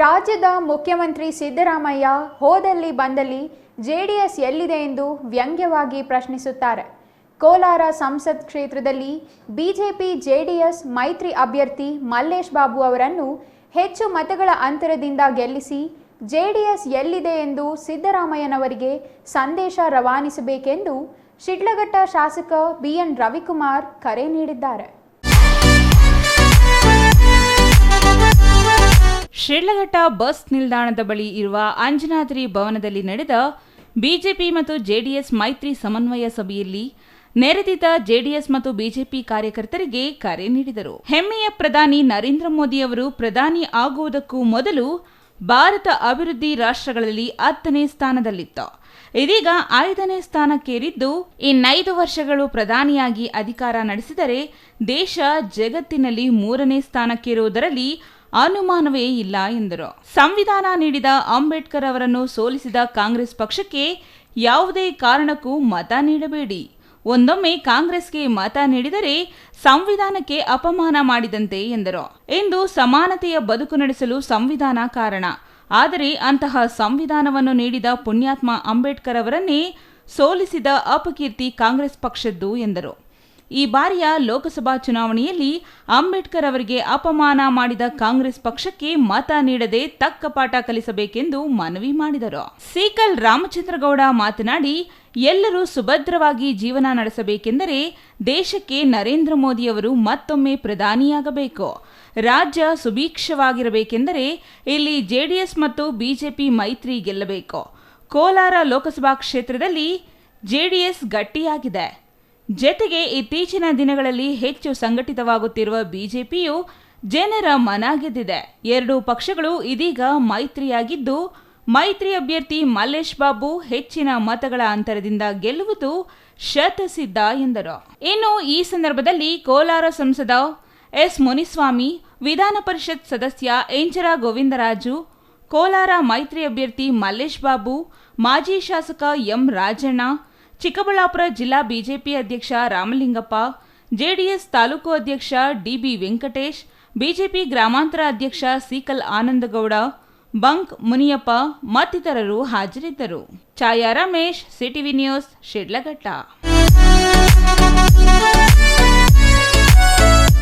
ರಾಜ್ಯದ ಮುಖ್ಯಮಂತ್ರಿ ಸಿದ್ದರಾಮಯ್ಯ ಹೋದಲ್ಲಿ ಬಂದಲ್ಲಿ ಜೆಡಿಎಸ್ ಎಲ್ಲಿದೆ ಎಂದು ವ್ಯಂಗ್ಯವಾಗಿ ಪ್ರಶ್ನಿಸುತ್ತಾರೆ. ಕೋಲಾರ ಸಂಸತ್ ಕ್ಷೇತ್ರದಲ್ಲಿ ಬಿಜೆಪಿ ಜೆಡಿಎಸ್ ಮೈತ್ರಿ ಅಭ್ಯರ್ಥಿ ಮಲ್ಲೇಶ್ ಬಾಬು ಅವರನ್ನು ಹೆಚ್ಚು ಮತಗಳ ಅಂತರದಿಂದ ಗೆಲ್ಲಿಸಿ ಜೆಡಿಎಸ್ ಎಲ್ಲಿದೆ ಎಂದು ಸಿದ್ದರಾಮಯ್ಯನವರಿಗೆ ಸಂದೇಶ ರವಾನಿಸಬೇಕೆಂದು ಶಿಡ್ಲಘಟ್ಟ ಶಾಸಕ ಬಿಎನ್ ರವಿಕುಮಾರ್ ಕರೆ ನೀಡಿದ್ದಾರೆ. ಶಿಡ್ಲಘಟ್ಟ ಬಸ್ ನಿಲ್ದಾಣದ ಬಳಿ ಇರುವ ಅಂಜನಾದ್ರಿ ಭವನದಲ್ಲಿ ನಡೆದ ಬಿಜೆಪಿ ಮತ್ತು ಜೆಡಿಎಸ್ ಮೈತ್ರಿ ಸಮನ್ವಯ ಸಭೆಯಲ್ಲಿ ನೆರೆದಿದ್ದ ಜೆಡಿಎಸ್ ಮತ್ತು ಬಿಜೆಪಿ ಕಾರ್ಯಕರ್ತರಿಗೆ ಕರೆ ನೀಡಿದರು. ಹೆಮ್ಮೆಯ ಪ್ರಧಾನಿ ನರೇಂದ್ರ ಮೋದಿ ಅವರು ಪ್ರಧಾನಿ ಆಗುವುದಕ್ಕೂ ಮೊದಲು ಭಾರತ ಅಭಿವೃದ್ಧಿ ರಾಷ್ಟ್ರಗಳಲ್ಲಿ 10ನೇ ಸ್ಥಾನದಲ್ಲಿತ್ತು. ಇದೀಗ 5ನೇ ಸ್ಥಾನಕ್ಕೇರಿದ್ದು ಇನ್ನು5 ವರ್ಷಗಳು ಪ್ರಧಾನಿಯಾಗಿ ಅಧಿಕಾರ ನಡೆಸಿದರೆ ದೇಶ ಜಗತ್ತಿನಲ್ಲಿ 3ನೇ ಸ್ಥಾನಕ್ಕೇರುವುದರಲ್ಲಿ ಅನುಮಾನವೇ ಇಲ್ಲ ಎಂದರು. ಸಂವಿಧಾನ ನೀಡಿದ ಅಂಬೇಡ್ಕರ್ ಅವರನ್ನು ಸೋಲಿಸಿದ ಕಾಂಗ್ರೆಸ್ ಪಕ್ಷಕ್ಕೆ ಯಾವುದೇ ಕಾರಣಕ್ಕೂ ಮತ ನೀಡಬೇಡಿ. ಒಂದೊಮ್ಮೆ ಕಾಂಗ್ರೆಸ್ಗೆ ಮತ ನೀಡಿದರೆ ಸಂವಿಧಾನಕ್ಕೆ ಅಪಮಾನ ಮಾಡಿದಂತೆ ಎಂದರು. ಇಂದು ಸಮಾನತೆಯ ಬದುಕು ನಡೆಸಲು ಸಂವಿಧಾನ ಕಾರಣ. ಆದರೆ ಅಂತಹ ಸಂವಿಧಾನವನ್ನು ನೀಡಿದ ಪುಣ್ಯಾತ್ಮ ಅಂಬೇಡ್ಕರ್ ಅವರನ್ನೇ ಸೋಲಿಸಿದ ಅಪಕೀರ್ತಿ ಕಾಂಗ್ರೆಸ್ ಪಕ್ಷದ್ದು ಎಂದರು. ಈ ಬಾರಿಯ ಲೋಕಸಭಾ ಚುನಾವಣೆಯಲ್ಲಿ ಅಂಬೇಡ್ಕರ್ ಅವರಿಗೆ ಅಪಮಾನ ಮಾಡಿದ ಕಾಂಗ್ರೆಸ್ ಪಕ್ಷಕ್ಕೆ ಮತ ನೀಡದೆ ತಕ್ಕ ಪಾಠ ಕಲಿಸಬೇಕೆಂದು ಮನವಿ ಮಾಡಿದರು. ಸೀಕಲ್ ರಾಮಚಂದ್ರಗೌಡ ಮಾತನಾಡಿ, ಎಲ್ಲರೂ ಸುಭದ್ರವಾಗಿ ಜೀವನ ನಡೆಸಬೇಕೆಂದರೆ ದೇಶಕ್ಕೆ ನರೇಂದ್ರ ಮೋದಿ ಅವರು ಮತ್ತೊಮ್ಮೆ ಪ್ರಧಾನಿಯಾಗಬೇಕು. ರಾಜ್ಯ ಸುಭೀಕ್ಷವಾಗಿರಬೇಕೆಂದರೆ ಇಲ್ಲಿ ಜೆಡಿಎಸ್ ಮತ್ತು ಬಿಜೆಪಿ ಮೈತ್ರಿ ಗೆಲ್ಲಬೇಕು. ಕೋಲಾರ ಲೋಕಸಭಾ ಕ್ಷೇತ್ರದಲ್ಲಿ ಜೆಡಿಎಸ್ ಗಟ್ಟಿಯಾಗಿದೆ. ಜತೆಗೆ ಇತ್ತೀಚಿನ ದಿನಗಳಲ್ಲಿ ಹೆಚ್ಚು ಸಂಘಟಿತವಾಗುತ್ತಿರುವ ಬಿಜೆಪಿಯು ಜನರ ಮನ ಗೆದ್ದಿದೆ. ಎರಡೂ ಪಕ್ಷಗಳು ಇದೀಗ ಮೈತ್ರಿಯಾಗಿದ್ದು ಮೈತ್ರಿ ಅಭ್ಯರ್ಥಿ ಮಲ್ಲೇಶ್ ಬಾಬು ಹೆಚ್ಚಿನ ಮತಗಳ ಅಂತರದಿಂದ ಗೆಲ್ಲುವುದು ಶತಸಿದ್ಧ ಎಂದರು. ಇನ್ನು ಈ ಸಂದರ್ಭದಲ್ಲಿ ಕೋಲಾರ ಸಂಸದ ಎಸ್ ಮುನಿಸ್ವಾಮಿ, ವಿಧಾನ ಪರಿಷತ್ ಸದಸ್ಯ ಎಂಚರ ಗೋವಿಂದರಾಜು, ಕೋಲಾರ ಮೈತ್ರಿ ಅಭ್ಯರ್ಥಿ ಮಲ್ಲೇಶ್ ಬಾಬು, ಮಾಜಿ ಶಾಸಕ ಎಂ ರಾಜಣ್ಣ, ಚಿಕ್ಕಬಳ್ಳಾಪುರ ಜಿಲ್ಲಾ ಬಿಜೆಪಿ ಅಧ್ಯಕ್ಷ ರಾಮಲಿಂಗಪ್ಪ, ಜೆಡಿಎಸ್ ತಾಲೂಕು ಅಧ್ಯಕ್ಷ ಡಿಬಿ ವೆಂಕಟೇಶ್, ಬಿಜೆಪಿ ಗ್ರಾಮಾಂತರ ಅಧ್ಯಕ್ಷ ಸೀಕಲ್ ಆನಂದಗೌಡ, ಬಂಕ್ ಮುನಿಯಪ್ಪ ಮತ್ತಿತರರು ಹಾಜರಿದ್ದರು. ಛಾಯಾ ರಮೇಶ್, ಸಿಟಿವಿ ನ್ಯೂಸ್, ಶಿಡ್ಲಘಟ್ಟ.